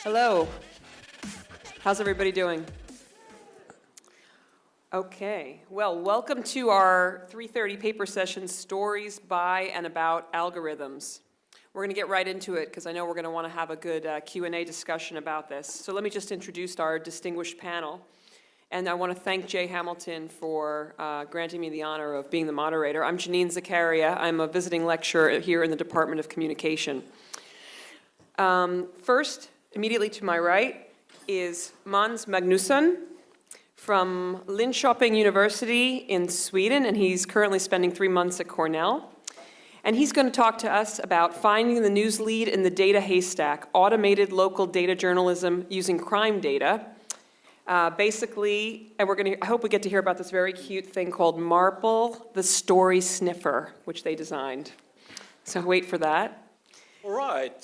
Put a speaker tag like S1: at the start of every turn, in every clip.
S1: Hello. How's everybody doing? Okay, well, welcome to our 3:30 paper session, Stories by and About Algorithms. We're going to get right into it because I know we're going to want to have a good Q&A discussion about this. So let me just introduce our distinguished panel. And I want to thank Jay Hamilton for granting me the honor of being the moderator. I'm Janine Zakaria. I'm a visiting lecturer here in the Department of Communication. First, immediately to my right, is Måns Magnusson from Linköping University in Sweden, and he's currently spending 3 months at Cornell. And he's going to talk to us about finding the news lead in the data haystack, automated local data journalism using crime data. Basically, and I hope we get to hear about this very cute thing called Marple, the story sniffer, which they designed. So wait for that.
S2: All right.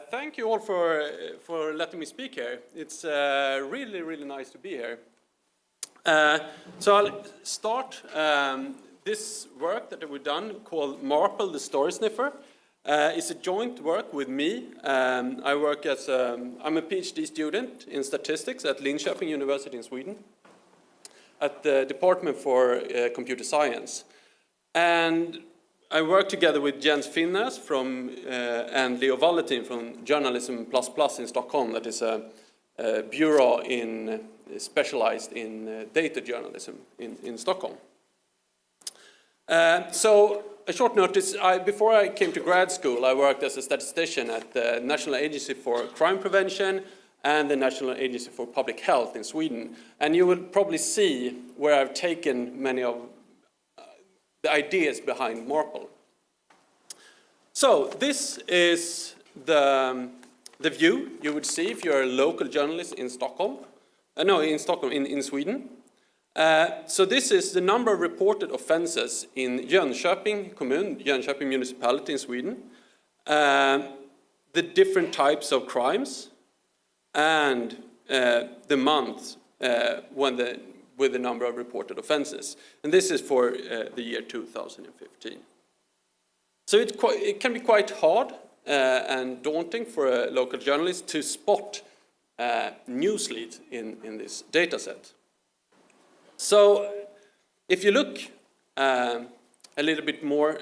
S2: Thank you all for letting me speak here. It's really, really nice to be here. So I'll start this work that we've done called Marple, the story sniffer. It's a joint work with me. I work as I'm a PhD student in statistics at Linköping University in Sweden at the Department for Computer Science. And I work together with Jens Finnes and Leo Valentin from Journalism ++ in Stockholm, that is a bureau specialized in data journalism in Stockholm. So a short notice, before I came to grad school, I worked as a statistician at the National Agency for Crime Prevention and the National Agency for Public Health in Sweden. And you will probably see where I've taken many of the ideas behind Marple. So this is the view you would see if you're a local journalist in Stockholm. In Sweden. So this is the number of reported offenses in Jönköping kommun, Jönköping municipality in Sweden, the different types of crimes, and the month with the number of reported offenses. And this is for the year 2015. So it can be quite hard and daunting for a local journalist to spot news leads in this data set. So if you look a little bit more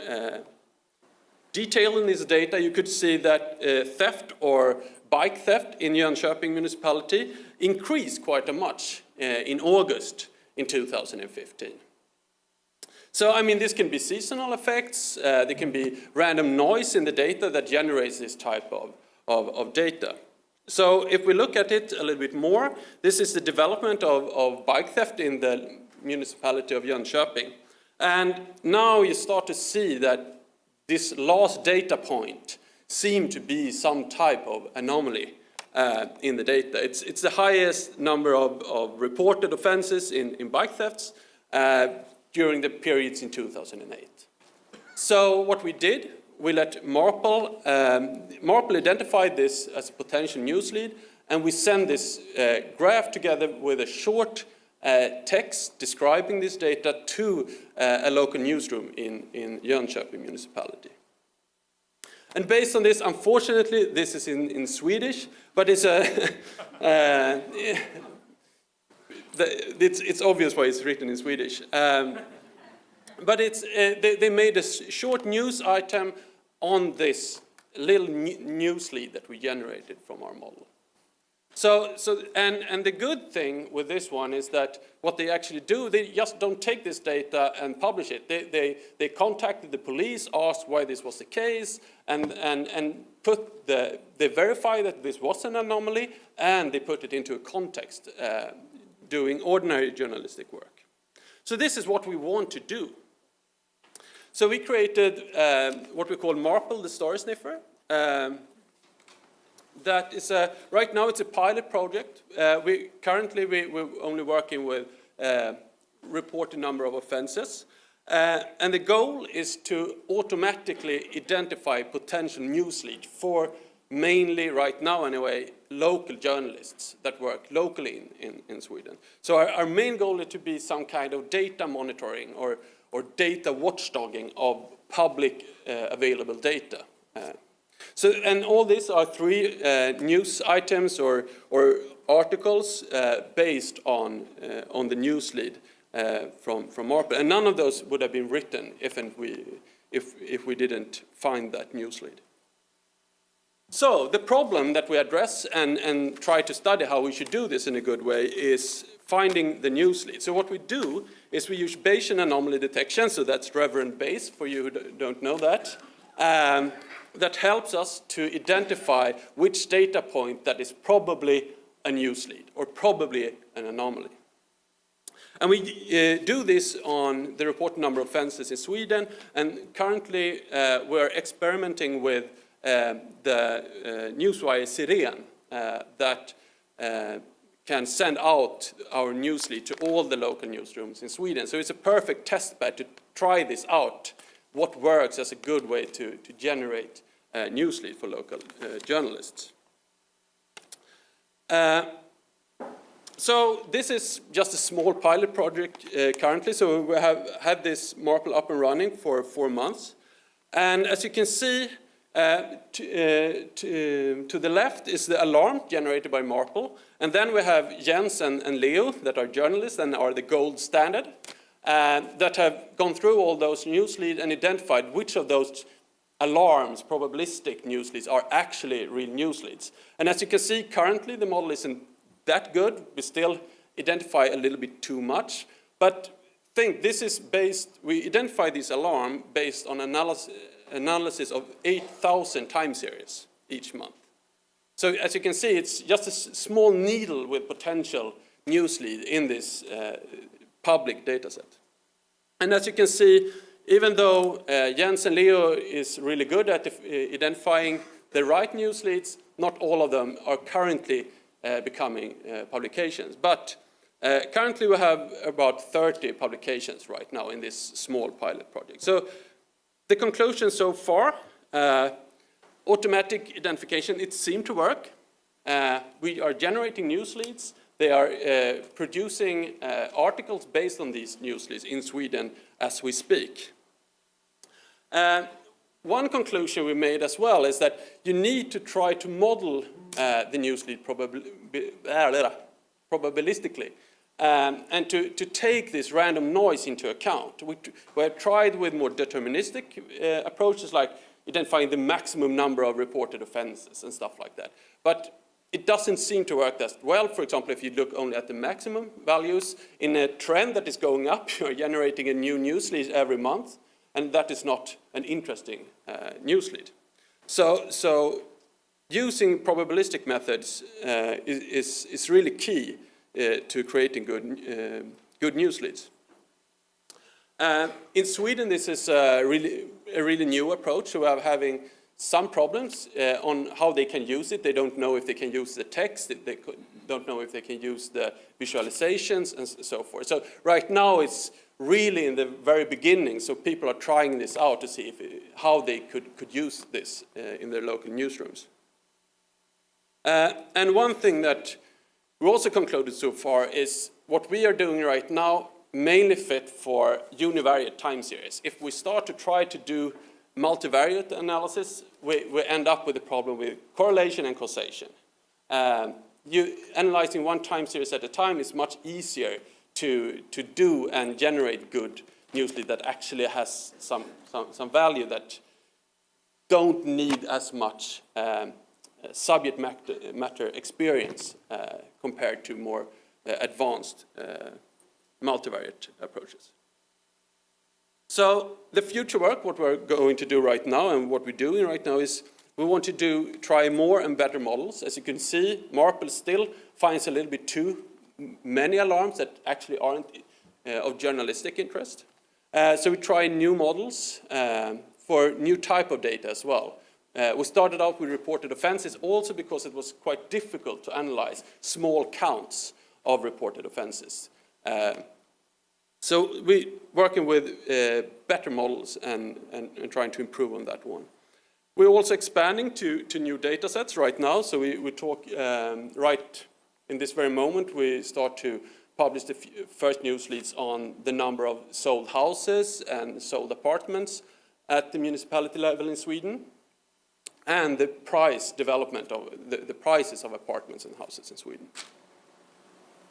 S2: detail in this data, you could see that theft or bike theft in Jönköping municipality increased quite a much in August in 2015. So, I mean, this can be seasonal effects, there can be random noise in the data that generates this type of data. So if we look at it a little bit more, this is the development of bike theft in the municipality of Jönköping. And now you start to see that this last data point seemed to be some type of anomaly in the data. It's the highest number of reported offenses in bike thefts during the periods in 2008. So what we did, we let Marple identified this as a potential news lead, and we send this graph together with a short text describing this data to a local newsroom in Jönköping municipality. And based on this, unfortunately, this is in Swedish, but it's it's obvious why it's written in Swedish. But they made a short news item on this little news lead that we generated from our model. And the good thing with this one is that what they actually do, they just don't take this data and publish it. They contacted the police, asked why this was the case, and they verify that this was an anomaly, and they put it into a context, doing ordinary journalistic work. So this is what we want to do. So we created what we call Marple, the story sniffer. That is right now it's a pilot project. Currently we're only working with reported number of offenses. And the goal is to automatically identify potential news lead for mainly right now anyway, local journalists that work locally in Sweden. So our main goal is to be some kind of data monitoring or data watchdogging of public available data. So, and all these are three news items or articles based on the news lead from Marple, and none of those would have been written if we didn't find that news lead. So the problem that we address and try to study how we should do this in a good way is finding the news lead. So what we do is we use Bayesian anomaly detection, so that's Reverend Bayes for you who don't know that. That helps us to identify which data point that is probably a news lead or probably an anomaly. And we do this on the reported number of offenses in Sweden, and currently we're experimenting with the newswire Siren that can send out our news lead to all the local newsrooms in Sweden. So it's a perfect test bed to try this out, what works as a good way to generate news lead for local journalists. So this is just a small pilot project currently. So we have had this Marple up and running for 4 months. And as you can see, to the left is the alarm generated by Marple. And then we have Jens and Leo that are journalists and are the gold standard that have gone through all those news leads and identified which of those alarms, probabilistic news leads, are actually real news leads. And as you can see, currently the model isn't that good. We still identify a little bit too much. But think this is based, we identify this alarm based on analysis of 8,000 time series each month. So as you can see, it's just a small needle with potential news lead in this public data set. And as you can see, even though Jens and Leo is really good at identifying the right news leads, not all of them are currently becoming publications. But currently we have about 30 publications right now in this small pilot project. So the conclusion so far, automatic identification, it seemed to work. We are generating news leads. They are producing articles based on these news leads in Sweden as we speak. One conclusion we made as well is that you need to try to model the news lead probabilistically and to take this random noise into account. We have tried with more deterministic approaches like identifying the maximum number of reported offenses and stuff like that. But it doesn't seem to work that well. For example, if you look only at the maximum values in a trend that is going up, you're generating a new news lead every month, and that is not an interesting news lead. So using probabilistic methods is really key to creating good news leads. In Sweden, this is a really new approach. So we are having some problems on how they can use it. They don't know if they can use the text. They don't know if they can use the visualizations and so forth. So right now it's really in the very beginning. So people are trying this out to see how they could use this in their local newsrooms. And one thing that we also concluded so far is what we are doing right now mainly fit for univariate time series. If we start to try to do multivariate analysis, we end up with a problem with correlation and causation. Analyzing one time series at a time is much easier to do and generate good news lead that actually has some value that don't need as much subject matter experience compared to more advanced multivariate approaches. So the future work, what we're going to do right now and what we're doing right now is we want to try more and better models. As you can see, Marple still finds a little bit too many alarms that actually aren't of journalistic interest. So we try new models for new type of data as well. We started out with reported offenses also because it was quite difficult to analyze small counts of reported offenses. So we're working with better models and trying to improve on that one. We're also expanding to new data sets right now. So we talk right in this very moment, we start to publish the first news leads on the number of sold houses and sold apartments at the municipality level in Sweden. and the price development of the prices of apartments and houses in Sweden.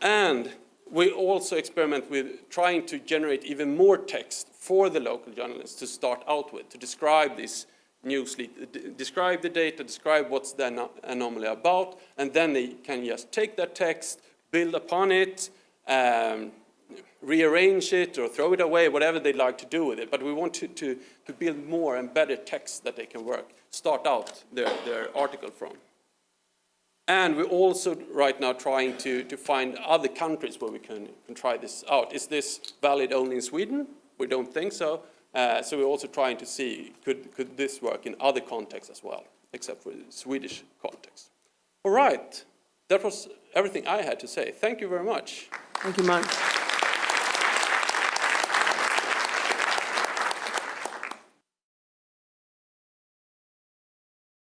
S2: And we also experiment with trying to generate even more text for the local journalists to start out with, to describe this news lead, describe the data, describe what's the anomaly about, and then they can just take that text, build upon it, rearrange it or throw it away, whatever they'd like to do with it. But we want to build more and better text that they can start out their article from. And we're also right now trying to find other countries where we can try this out. Is this valid only in Sweden? We don't think so. So we're also trying to see, could this work in other contexts as well, except for the Swedish context. All right, that was everything I had to say. Thank you very much.
S1: Thank you, Mon.